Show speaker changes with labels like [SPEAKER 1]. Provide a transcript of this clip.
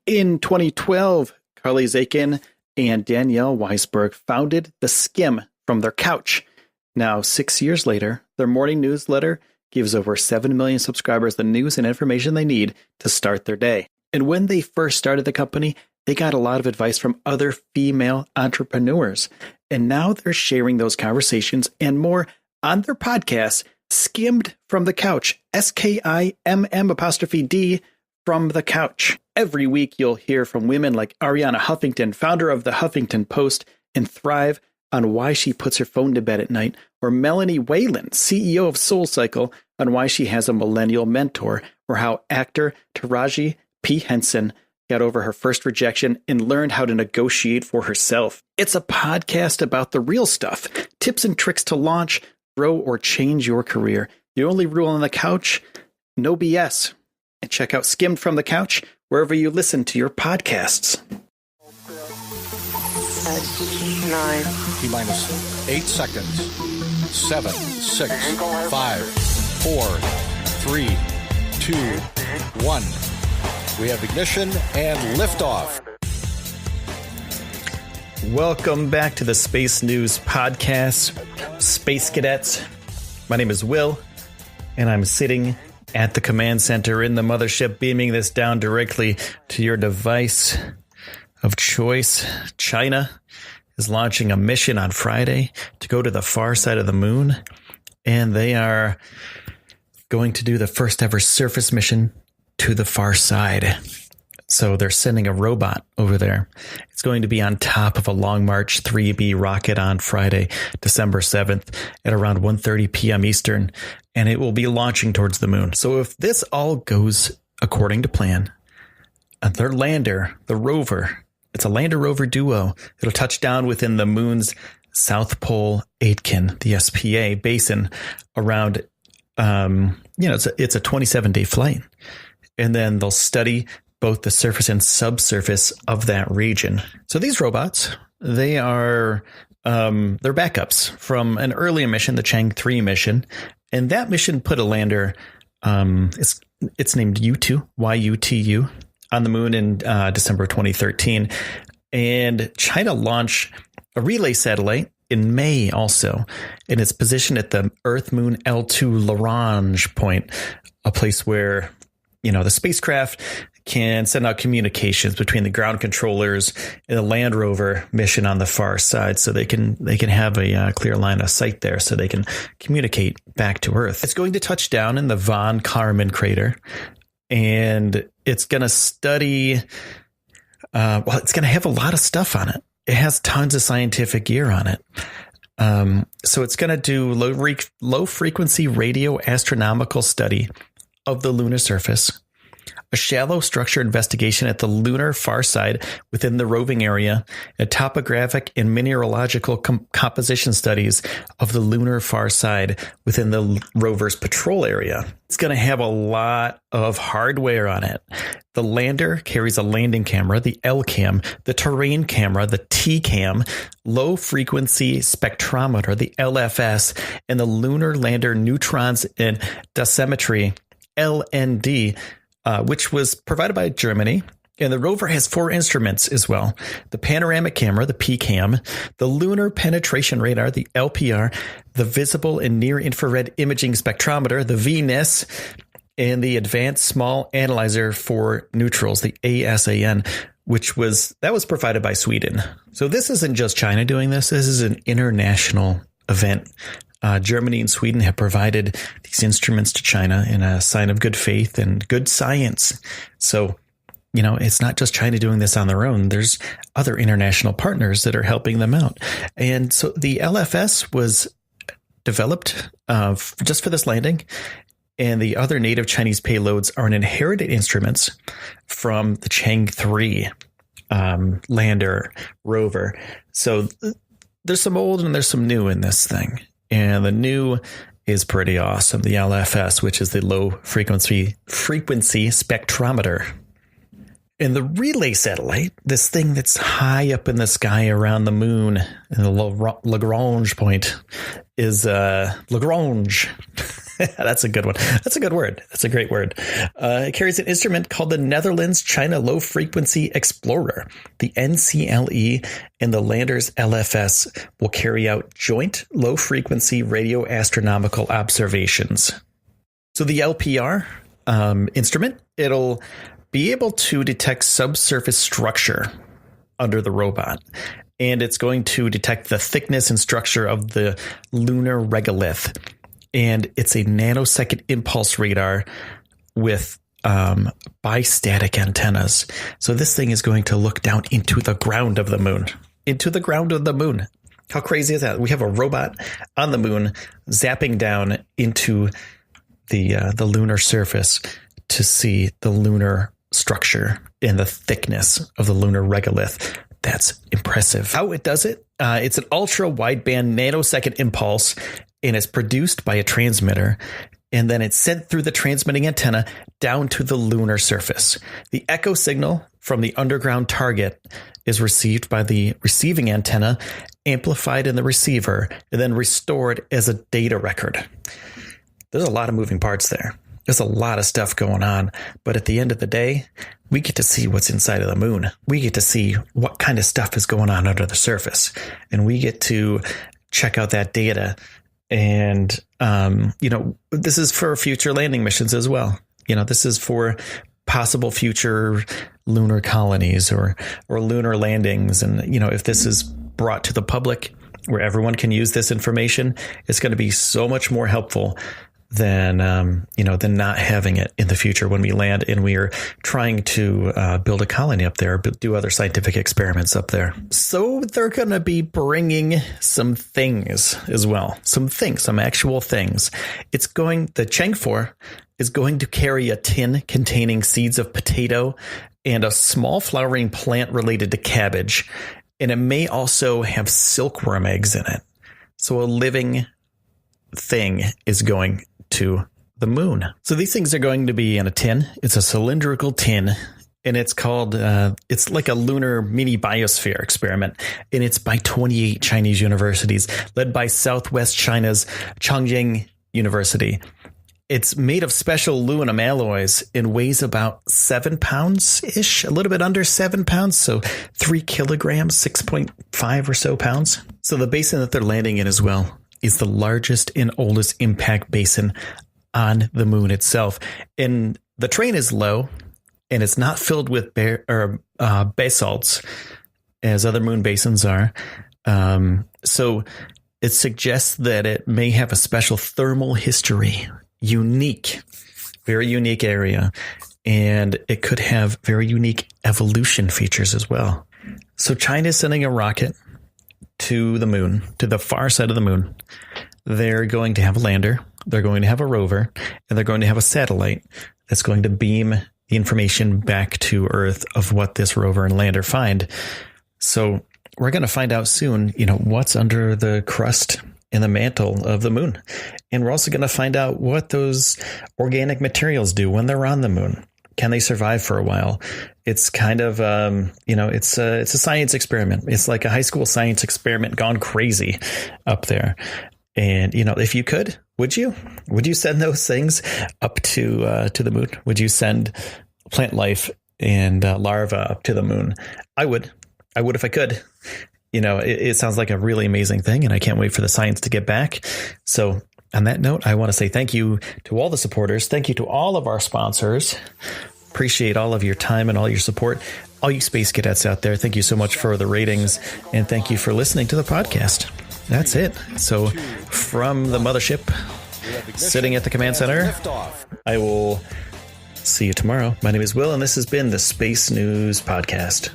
[SPEAKER 1] In 2012, Carly Zakin and Danielle Weisberg founded The Skim from their couch. Now, 6 years later, their morning newsletter gives over 7 million subscribers the news and information they need to start their day. And when they first started the company, they got a lot of advice from other female entrepreneurs. And now they're sharing those conversations and more on their podcast, Skimmed from the Couch, SKIMM' from the couch. Every week, you'll hear from women like Ariana Huffington, founder of the Huffington Post and Thrive, on why she puts her phone to bed at night, or Melanie Whalen, CEO of SoulCycle, on why she has a millennial mentor, or how actor Taraji P. Henson got over her first rejection and learned how to negotiate for herself. It's a podcast about the real stuff, tips and tricks to launch, grow, or change your career. The only rule on the couch, no BS. And check out Skimmed from the Couch wherever you listen to your podcasts.
[SPEAKER 2] 9.
[SPEAKER 3] T-minus 8 seconds. 7, 6, 5, 4, 3, 2, 1. We have ignition and liftoff.
[SPEAKER 1] Welcome back to the Space News Podcast, Space Cadets. My name is Will, and I'm sitting at the command center in the mothership, beaming this down directly to your device of choice. China is launching a mission on Friday to go to the far side of the moon, and they are going to do the first ever surface mission to the far side. So they're sending a robot over there. It's going to be on top of a Long March 3B rocket on Friday, December 7th at around 1:30 p.m. Eastern, and it will be launching towards the moon. So if this all goes according to plan, their lander, the rover, it's a lander-rover duo. It'll touch down within the moon's South Pole Aitken, the SPA basin, around, it's a 27-day flight. And then they'll study both the surface and subsurface of that region. So these robots, they are they're backups from an earlier mission, the Chang 3 mission. And that mission put a lander, it's named U2, YUTU, on the moon in December 2013. And China launched a relay satellite in May also. And it's positioned at the Earth-Moon L2 Lagrange point, a place where, the spacecraft can send out communications between the ground controllers and the Land Rover mission on the far side, so they can have a clear line of sight there, so they can communicate back to Earth. It's going to touch down in the von Karman crater, and it's going to study. It's going to have a lot of stuff on it. It has tons of scientific gear on it. So it's going to do low frequency radio astronomical study of the lunar surface, a shallow structure investigation at the lunar far side within the roving area, and topographic and mineralogical composition studies of the lunar far side within the rover's patrol area. It's going to have a lot of hardware on it. The lander carries a landing camera, the L-cam, the terrain camera, the T-cam, low frequency spectrometer, the LFS, and the lunar lander neutrons and dosimetry, LND, which was provided by Germany. And the rover has 4 instruments as well: the panoramic camera, the PCAM, the lunar penetration radar, the LPR, the visible and near infrared imaging spectrometer, the VNIS, and the advanced small analyzer for neutrals, the ASAN, that was provided by Sweden. So this isn't just China doing this. This is an international event. Germany and Sweden have provided these instruments to China in a sign of good faith and good science. So, it's not just China doing this on their own. There's other international partners that are helping them out. And so the LFS was developed just for this landing. And the other native Chinese payloads are inherited instruments from the Chang 3 lander rover. So there's some old and there's some new in this thing. And the new is pretty awesome, the LFS, which is the low frequency spectrometer. And the relay satellite, this thing that's high up in the sky around the moon, in the Lagrange point, is Lagrange. That's a good one. That's a good word. That's a great word. It carries an instrument called the Netherlands-China Low Frequency Explorer. The NCLE and the lander's LFS will carry out joint low frequency radio astronomical observations. So the LPR instrument, it'll be able to detect subsurface structure under the robot. And it's going to detect the thickness and structure of the lunar regolith. And it's a nanosecond impulse radar with bistatic antennas. So this thing is going to look down into the ground of the moon. Into the ground of the moon. How crazy is that? We have a robot on the moon zapping down into the lunar surface to see the lunar structure and the thickness of the lunar regolith. That's impressive. How it does it? It's an ultra wideband nanosecond impulse, and it's produced by a transmitter, and then it's sent through the transmitting antenna down to the lunar surface. The echo signal from the underground target is received by the receiving antenna, amplified in the receiver, and then restored as a data record. There's a lot of moving parts there. There's a lot of stuff going on, but at the end of the day, we get to see what's inside of the moon. We get to see what kind of stuff is going on under the surface, and we get to check out that data. And, this is for future landing missions as well. This is for possible future lunar colonies or lunar landings. And, if this is brought to the public where everyone can use this information, it's going to be so much more helpful than not having it in the future when we land and we are trying to build a colony up there, do other scientific experiments up there. So they're going to be bringing some things as well, some actual things. The Chang 4 is going to carry a tin containing seeds of potato and a small flowering plant related to cabbage. And it may also have silkworm eggs in it. So a living thing is going to the moon. So these things are going to be in a tin. It's a cylindrical tin, and it's called, it's like a lunar mini biosphere experiment. And it's by 28 Chinese universities, led by Southwest China's Chongqing University. It's made of special aluminum alloys and weighs about 7 pounds-ish, a little bit under 7 pounds. So 3 kilograms, 6.5 or so pounds. So the basin that they're landing in as well is the largest and oldest impact basin on the moon itself. And the terrain is low, and it's not filled with basalts as other moon basins are. So it suggests that it may have a special thermal history, very unique area, and it could have very unique evolution features as well. So China is sending a rocket to the moon, to the far side of the moon. They're going to have a lander, they're going to have a rover, and they're going to have a satellite that's going to beam the information back to Earth of what this rover and lander find. So we're going to find out soon, what's under the crust and the mantle of the moon. And we're also going to find out what those organic materials do when they're on the moon. Can they survive for a while? It's kind of, it's a science experiment. It's like a high school science experiment gone crazy up there. And, if you could, would you send those things up to the moon? Would you send plant life and larvae up to the moon? I would if I could. It sounds like a really amazing thing, and I can't wait for the science to get back. So on that note, I want to say thank you to all the supporters. Thank you to all of our sponsors. Appreciate all of your time and all your support. All you space cadets out there, thank you so much for the ratings, and thank you for listening to the podcast. That's it. So from the mothership, sitting at the command center, I will see you tomorrow. My name is Will, and this has been the Space News Podcast.